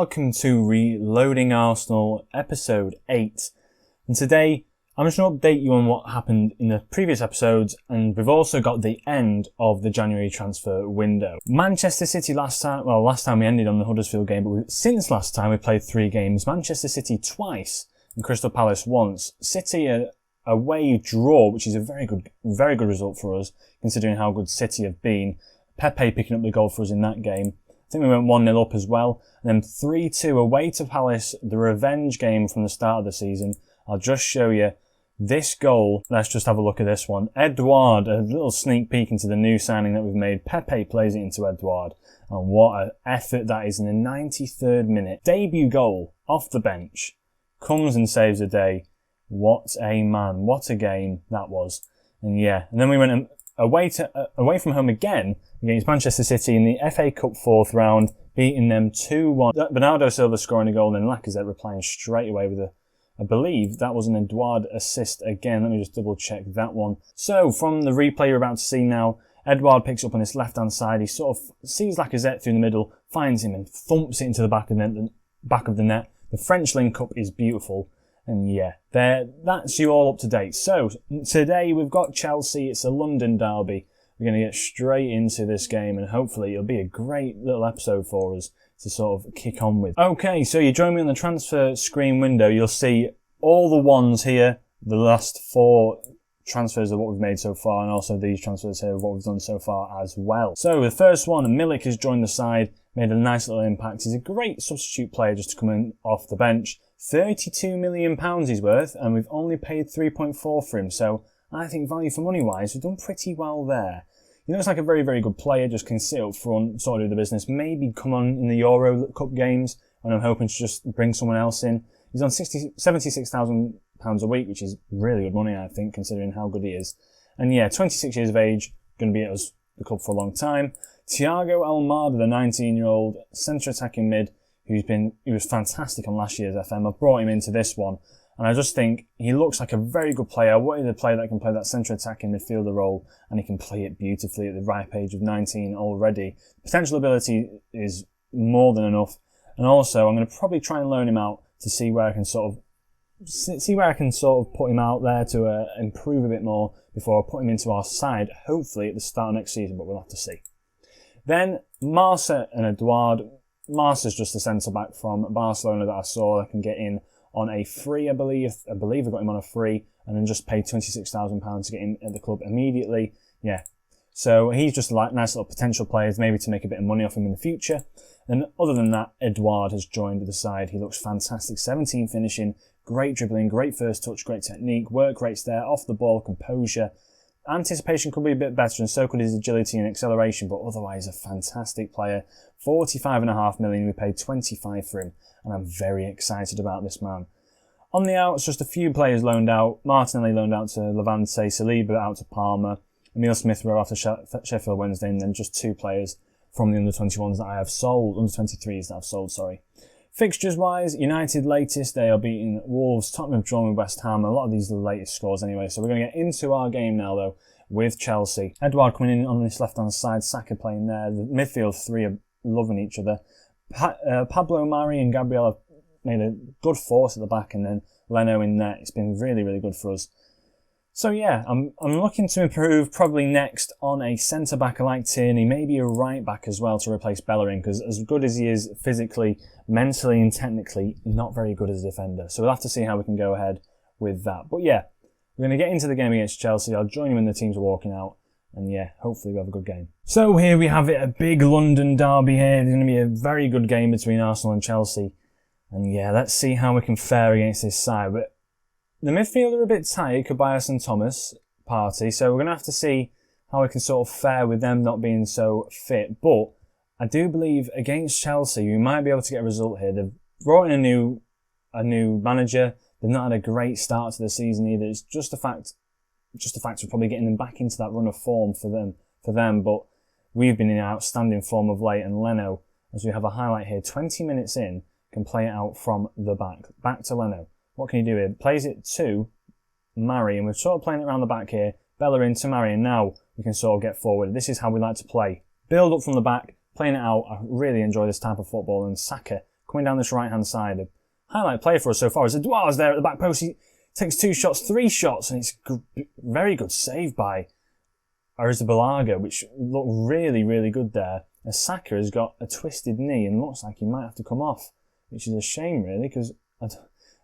welcome to Reloading Arsenal episode 8. And today I'm just going to update you on what happened in the previous episodes, and we've also got the end of the January transfer window. Manchester City last time we ended on the Huddersfield game, but since last time we played 3 games. Manchester City twice and Crystal Palace once. City a away draw, which is a very good result for us considering how good City have been. Pepe picking up the goal for us in that game. I think we went 1-0 up as well. And then 3-2 away to Palace, the revenge game from the start of the season. I'll just show you this goal. Let's just have a look at this one. Edouard, a little sneak peek into the new signing that we've made. Pepe plays it into Edouard. And what an effort that is in the 93rd minute. Debut goal off the bench. Comes and saves the day. What a man. What a game that was. And yeah, and then we went away from home again against Manchester City in the FA Cup 4th round, beating them 2-1. Bernardo Silva scoring a goal and then Lacazette replying straight away with I believe that was an Edouard assist again. Let me just double check that one. So from the replay you're about to see now, Edouard picks up on his left hand side. He sort of sees Lacazette through the middle, finds him and thumps it into the back of the net. The French link up is beautiful. And yeah, that's you all up to date. So today we've got Chelsea. It's a London derby. We're going to get straight into this game and hopefully it'll be a great little episode for us to sort of kick on with. Okay, so you join me on the transfer screen window. You'll see all the ones here, the last 4 transfers of what we've made so far, and also these transfers here of what we've done so far as well. So the first one, Milik has joined the side, made a nice little impact. He's a great substitute player just to come in off the bench. £32 million he's worth, and we've only paid 3.4 for him, so I think value for money wise, we've done pretty well there. He looks like a very, very good player, just can sit up front, sort of do the business, maybe come on in the Euro Cup games, and I'm hoping to just bring someone else in. He's on £76,000 a week, which is really good money, I think, considering how good he is. And yeah, 26 years of age, going to be at the club for a long time. Thiago Almada, the 19-year-old centre-attacking mid, he was fantastic on last year's FM. I've brought him into this one, and I just think he looks like a very good player. I wanted a player that can play that centre-attacking midfielder role, and he can play it beautifully at the ripe age of 19 already. Potential ability is more than enough, and also I'm going to probably try and loan him out to see where I can sort of put him out there to improve a bit more before I put him into our side, hopefully at the start of next season, but we'll have to see. Then Marca and Edouard. Marca's just a centre-back from Barcelona that I saw that can get in on a free, I believe. I got him on a free and then just paid £26,000 to get him at the club immediately. Yeah. So he's just a nice little potential player, maybe to make a bit of money off him in the future. And other than that, Edouard has joined the side. He looks fantastic. 17 finishing, great dribbling, great first touch, great technique, work rates there, off the ball, composure. Anticipation could be a bit better and so could his agility and acceleration, but otherwise a fantastic player. 45.5 million, we paid 25 for him, and I'm very excited about this man. On the outs, just a few players loaned out. Martinelli loaned out to Levante, Saliba out to Parma, Emile Smith Rowe after Sheffield Wednesday, and then just 2 players from the under-21s that I have sold, under-23s that I've sold, sorry. Fixtures-wise, United latest, they are beating Wolves, Tottenham have drawn with West Ham. A lot of these are the latest scores anyway, so we're going to get into our game now, though, with Chelsea. Edouard coming in on this left-hand side, Saka playing there. The midfield 3 are loving each other. Pablo Mari and Gabriel have made a good force at the back, and then Leno in net. It's been really, really good for us. So yeah, I'm looking to improve probably next on a centre-back like Tierney, maybe a right-back as well to replace Bellerin, because as good as he is physically, mentally and technically, not very good as a defender. So we'll have to see how we can go ahead with that. But yeah, we're going to get into the game against Chelsea. I'll join you when the teams are walking out. And yeah, hopefully we have a good game. So here we have it, a big London derby here. There's going to be a very good game between Arsenal and Chelsea. And yeah, let's see how we can fare against this side. But the midfield are a bit tight, Kobayas and Thomas Partey, so we're going to have to see how we can sort of fare with them not being so fit. But I do believe against Chelsea, we might be able to get a result here. They've brought in a new manager. They've not had a great start to the season either. It's just a fact of probably getting them back into that run of form for them. But we've been in outstanding form of late, and Leno, as we have a highlight here, 20 minutes in, can play it out from the back to Leno. What can he do here? Plays it to Mari, and we're sort of playing it around the back here. Bellerin to Mari, and now we can sort of get forward. This is how we like to play. Build up from the back, playing it out. I really enjoy this type of football, and Saka coming down this right-hand side. A highlight play for us so far is Edouard's there at the back post. He takes 2 shots, 3 shots, and it's very good save by Arrizabalaga, which looked really, really good there. As Saka has got a twisted knee and looks like he might have to come off, which is a shame, really, because I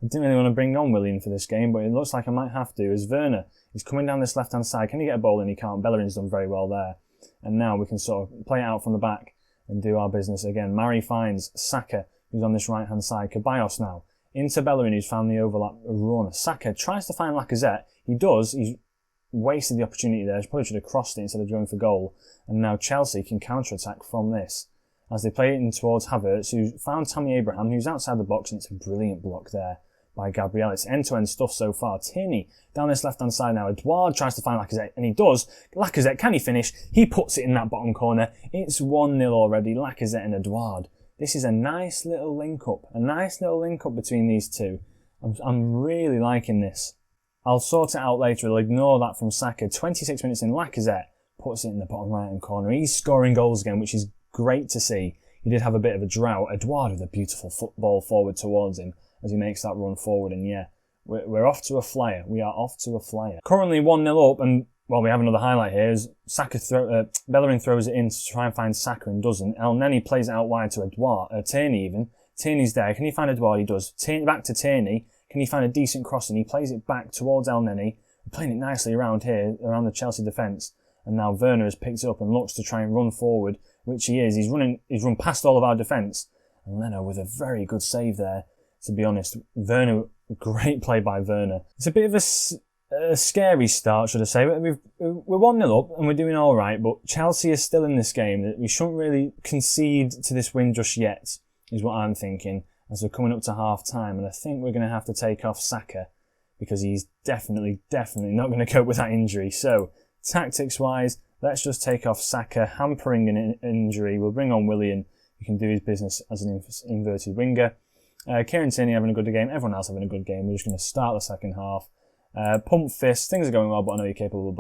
didn't really want to bring on Willian for this game, but it looks like I might have to, as Werner is coming down this left-hand side. Can he get a ball in? He can't. Bellerin's done very well there. And now we can sort of play it out from the back and do our business again. Mari finds Saka, who's on this right-hand side. Ceballos now into Bellerin, who's found the overlap run. Saka tries to find Lacazette. He does. He's wasted the opportunity there. He probably should have crossed it instead of going for goal. And now Chelsea can counter-attack from this as they play it in towards Havertz, who found Tammy Abraham, who's outside the box, and it's a brilliant block there by Gabriel. It's end-to-end stuff so far. Tierney down this left-hand side now. Edouard tries to find Lacazette, and he does. Lacazette, can he finish? He puts it in that bottom corner. It's 1-0 already. Lacazette and Edouard. This is a nice little link-up. A nice little link-up between these two. I'm really liking this. I'll sort it out later. I'll ignore that from Saka. 26 minutes in, Lacazette puts it in the bottom right-hand corner. He's scoring goals again, which is great to see. He did have a bit of a drought. Edouard with a beautiful football forward towards him as he makes that run forward. And yeah, we're off to a flyer. We are off to a flyer. Currently 1-0 up, and well, we have another highlight here. As Bellerin throws it in to try and find Saka and doesn't. El Neni plays it out wide to Tierney even. Tierney's there. Can he find Edouard? He does. Back to Tierney. Can he find a decent crossing? He plays it back towards El Neni. We're playing it nicely around here, around the Chelsea defence. And now Werner has picked it up and looks to try and run forward, which he is. He's run past all of our defence. And Leno with a very good save there, to be honest. Werner, great play by Werner. It's a bit of a scary start, should I say. We're 1-0 up and we're doing all right, but Chelsea is still in this game. We shouldn't really concede to this win just yet, is what I'm thinking, as we're coming up to half-time. And I think we're going to have to take off Saka, because he's definitely not going to cope with that injury. So, tactics-wise, let's just take off Saka, hampering an injury. We'll bring on Willian, who can do his business as an inverted winger. Kieran Tierney having a good game. Everyone else having a good game. We're just going to start the second half. Pump fist. Things are going well, but I know you're capable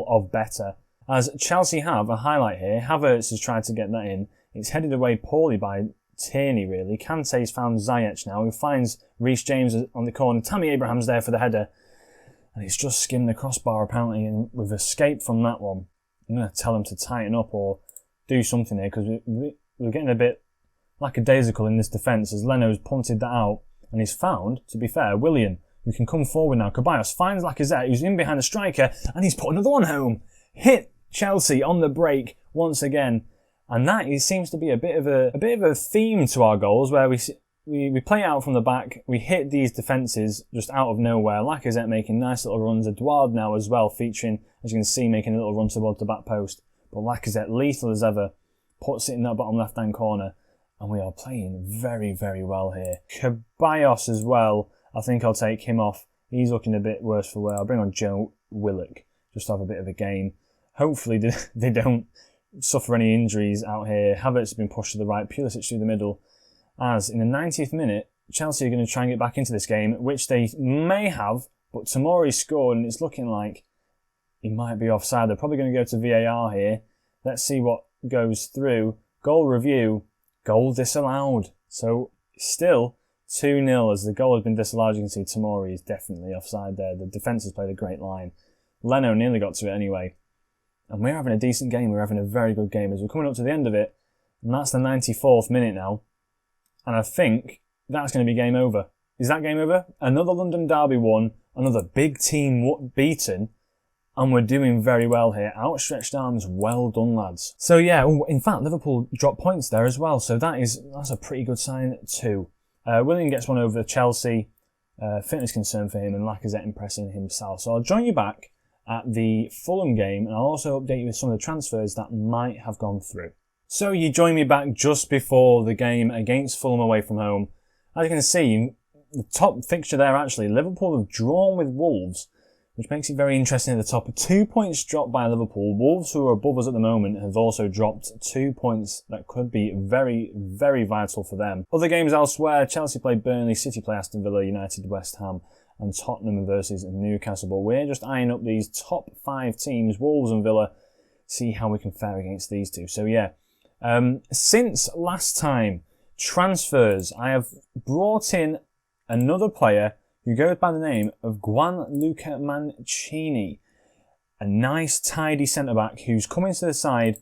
of better. As Chelsea have a highlight here. Havertz has tried to get that in. It's headed away poorly by Tierney, really. Kante's found Ziyech now, who finds Reece James on the corner. Tammy Abraham's there for the header. And it's just skimmed the crossbar, apparently, and we've escaped from that one. I'm going to tell him to tighten up or do something here, because we're getting a bit lackadaisical in this defence, as Leno's punted that out. And he's found, to be fair, Willian, who can come forward now. Ceballos finds Lacazette, who's in behind the striker, and he's put another one home. Hit Chelsea on the break once again. And that seems to be a bit of a theme to our goals, where we play out from the back, we hit these defences just out of nowhere. Lacazette making nice little runs. Edouard now as well, featuring, as you can see, making a little run towards the back post. But Lacazette, lethal as ever, puts it in that bottom left-hand corner. And we are playing very, very well here. Ceballos as well, I think I'll take him off. He's looking a bit worse for wear. I'll bring on Joe Willock, just to have a bit of a game. Hopefully they don't suffer any injuries out here. Havertz has been pushed to the right, Pulisic through the middle. As in the 90th minute, Chelsea are going to try and get back into this game, which they may have, but Tomori scored and it's looking like he might be offside. They're probably going to go to VAR here. Let's see what goes through. Goal review, goal disallowed. So still 2-0 as the goal has been disallowed. You can see Tomori is definitely offside there. The defence has played a great line. Leno nearly got to it anyway. And we're having a decent game. We're having a very good game as we're coming up to the end of it. And that's the 94th minute now. And I think that's going to be game over. Is that game over? Another London derby won. Another big team beaten. And we're doing very well here. Outstretched arms. Well done, lads. So yeah, in fact, Liverpool dropped points there as well. So that's a pretty good sign too. Willian gets one over Chelsea. Fitness concern for him, and Lacazette impressing himself. So I'll join you back at the Fulham game, and I'll also update you with some of the transfers that might have gone through. So you join me back just before the game against Fulham away from home. As you can see, the top fixture there actually, Liverpool have drawn with Wolves, which makes it very interesting at the top. 2 points dropped by Liverpool. Wolves, who are above us at the moment, have also dropped 2 points that could be very, very vital for them. Other games elsewhere, Chelsea played Burnley, City play Aston Villa, United West Ham, and Tottenham versus Newcastle. But we're just eyeing up these top 5 teams, Wolves and Villa, see how we can fare against these two. So yeah, since last time, Transfers. I have brought in another player who goes by the name of Gianluca Mancini. A nice, tidy centre-back who's coming to the side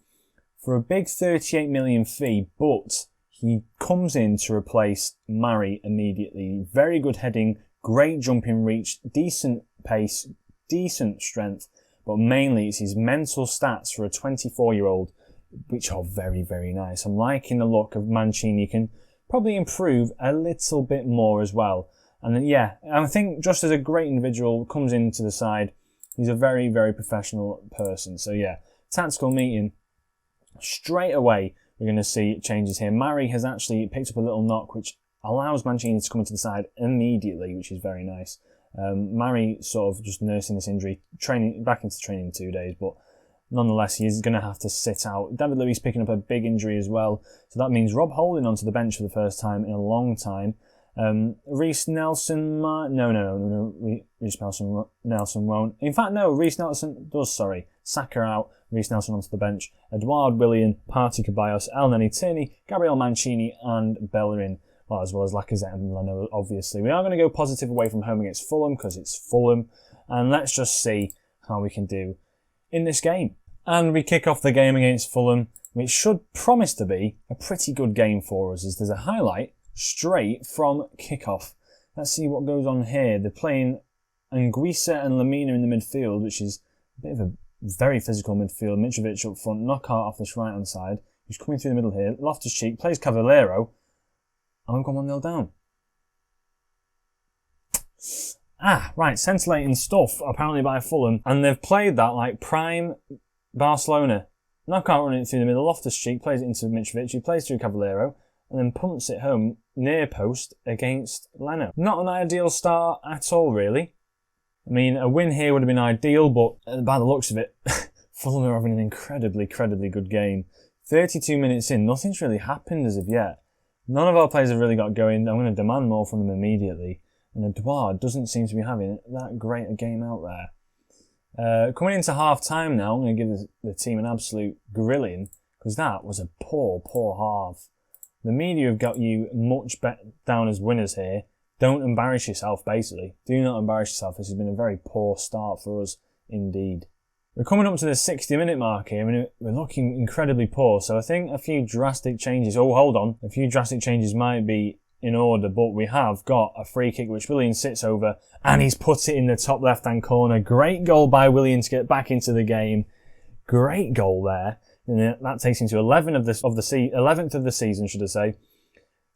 for a big 38 million fee, but he comes in to replace Mari immediately. Very good heading, great jumping reach, decent pace, decent strength, but mainly it's his mental stats for a 24-year-old, which are very, very nice. I'm liking the look of Mancini. You can probably improve a little bit more as well. And then, yeah, I think just as a great individual comes into the side, he's a very, very professional person. So yeah, tactical meeting. Straight away, we're going to see changes here. Mari has actually picked up a little knock, which allows Mancini to come into the side immediately, which is very nice. Mari sort of just nursing this injury, back into training in 2 days, but nonetheless, he's going to have to sit out. David Luiz picking up a big injury as well, so that means Rob Holding onto the bench for the first time in a long time. Reece Nelson, Reece Nelson won't. In fact, no, Reece Nelson does, sorry. Saka out, Reece Nelson onto the bench. Edouard, Willian, Partey, Ceballos, El Neni, Tierney, Gabriel Mancini and Bellerin. Well, as well as Lacazette and Leno, obviously. We are going to go positive away from home against Fulham because it's Fulham. And let's just see how we can do in this game. And we kick off the game against Fulham, which should promise to be a pretty good game for us, as there's a highlight straight from kickoff. Let's see what goes on here. They're playing Anguissa and Lamina in the midfield, which is a bit of a very physical midfield. Mitrovic up front, Knockout off this right-hand side. He's coming through the middle here. Loftus-Cheek plays Cavallero. And we've gone 1-0 down. Right, scintillating stuff, apparently by Fulham. And they've played that like prime Barcelona. Knockout running it through the middle. Loftus-Cheek plays it into Mitrovic. He plays through Cavallero. And then punts it home near post against Leno. Not an ideal start at all, really. I mean, a win here would have been ideal, but by the looks of it, Fulham are having an incredibly good game. 32 minutes in, nothing's really happened as of yet. None of our players have really got going. I'm going to demand more from them immediately. And Edouard doesn't seem to be having that great a game out there. Coming into half-time now, I'm going to give the team an absolute grilling, because that was a poor half. The media have got you much down as winners here. Don't embarrass yourself, basically. Do not embarrass yourself. This has been a very poor start for us, indeed. We're coming up to the 60-minute mark here. I mean, we're looking incredibly poor, so I think a few drastic changes... Oh, hold on. A few drastic changes might be in order, but we have got a free kick which Willian sits over, and he's put it in the top left-hand corner. Great goal by Willian to get back into the game. Great goal there. And that takes him to 11th of the season, should I say.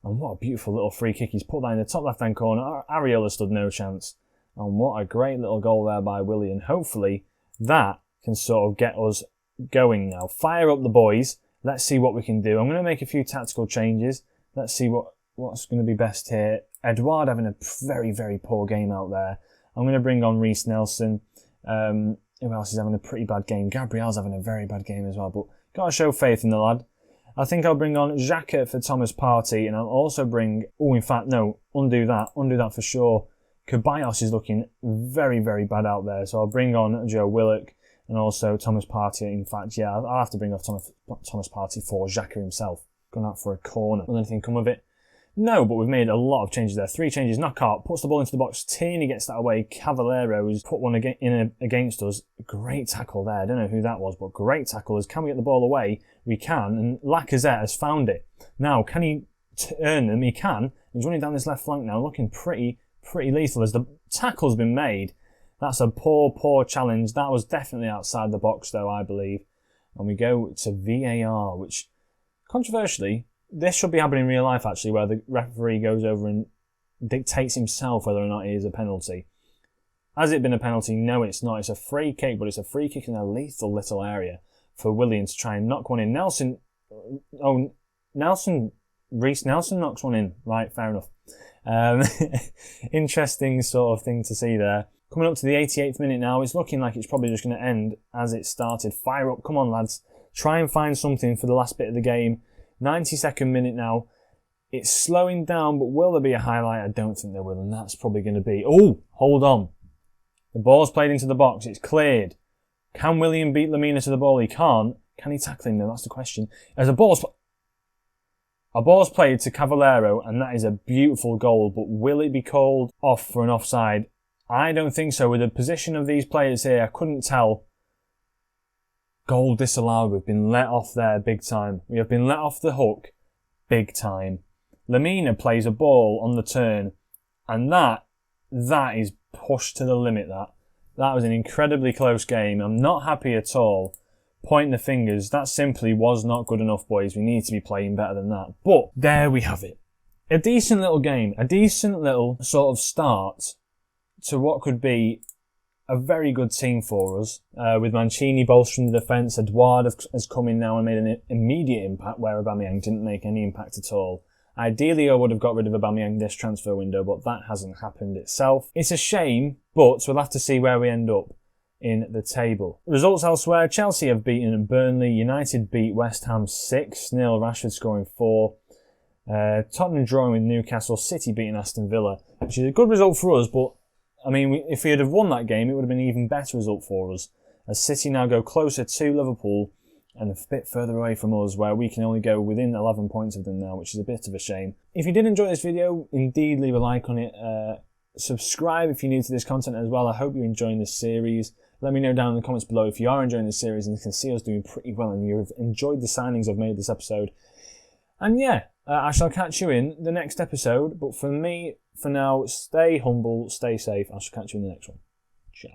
And what a beautiful little free kick. He's put that in the top left-hand corner. Areola stood no chance. And what a great little goal there by Willian. Hopefully that can sort of get us going now. Fire up the boys. Let's see what we can do. I'm going to make a few tactical changes. Let's see what's going to be best here. Edouard having a very poor game out there. I'm going to bring on Reece Nelson. Who else is having a pretty bad game? Gabriel's having a very bad game as well, but got to show faith in the lad. I think I'll bring on Xhaka for Thomas Partey, and I'll also bring... Oh, in fact, no. Undo that for sure. Ceballos is looking very bad out there, so I'll bring on Joe Willock and also Thomas Partey. In fact, yeah, I'll have to bring off Thomas Partey for Xhaka himself. Gone out for a corner. Will anything come of it? No, but we've made a lot of changes there. 3 changes. Knockout puts the ball into the box. Tierney gets that away. Cavallero has put one against us. Great tackle there. I don't know who that was, but great tackle. Can we get the ball away? We can. And Lacazette has found it. Now, can he turn them? He can. He's running down this left flank now, looking pretty lethal as the tackle's been made. That's a poor challenge. That was definitely outside the box, though, I believe. And we go to VAR, which, controversially, this should be happening in real life, actually, where the referee goes over and dictates himself whether or not it is a penalty. Has it been a penalty? No, it's not. It's a free kick, but it's a free kick in a lethal little area for Willian to try and knock one in. Reece Nelson knocks one in. Right, fair enough. Interesting sort of thing to see there. Coming up to the 88th minute now, it's looking like it's probably just going to end as it started. Fire up, come on lads. Try and find something for the last bit of the game. 92nd minute now. It's slowing down, but will there be a highlight? I don't think there will, and that's probably going to be... Oh, hold on. The ball's played into the box. It's cleared. Can William beat Lamina to the ball? He can't. Can he tackle him, though? That's the question. As a ball's... Our ball's played to Cavallero, and that is a beautiful goal, but will it be called off for an offside? I don't think so. With the position of these players here, I couldn't tell. Goal disallowed. We've been let off there big time. We have been let off the hook big time. Lamina plays a ball on the turn, and that is pushed to the limit. That was an incredibly close game. I'm not happy at all. Pointing the fingers, that simply was not good enough, boys. We need to be playing better than that. But there we have it. A decent little game. A decent little sort of start to what could be a very good team for us. With Mancini bolstering the defence, Edouard has come in now and made an immediate impact where Aubameyang didn't make any impact at all. Ideally, I would have got rid of Aubameyang this transfer window, but that hasn't happened itself. It's a shame, but we'll have to see where we end up in the table. Results elsewhere: Chelsea have beaten Burnley, United beat West Ham 6-0, Rashford scoring 4. Tottenham drawing with Newcastle, City beating Aston Villa, which is a good result for us, but I mean, if we had have won that game, it would have been an even better result for us, as City now go closer to Liverpool and a bit further away from us, where we can only go within 11 points of them now, which is a bit of a shame. If you did enjoy this video, indeed leave a like on it. Subscribe if you're new to this content as well. I hope you're enjoying this series. Let me know down in the comments below if you are enjoying this series and you can see us doing pretty well and you've enjoyed the signings I've made this episode. And yeah, I shall catch you in the next episode. But for me, for now, stay humble, stay safe. I shall catch you in the next one. Ciao.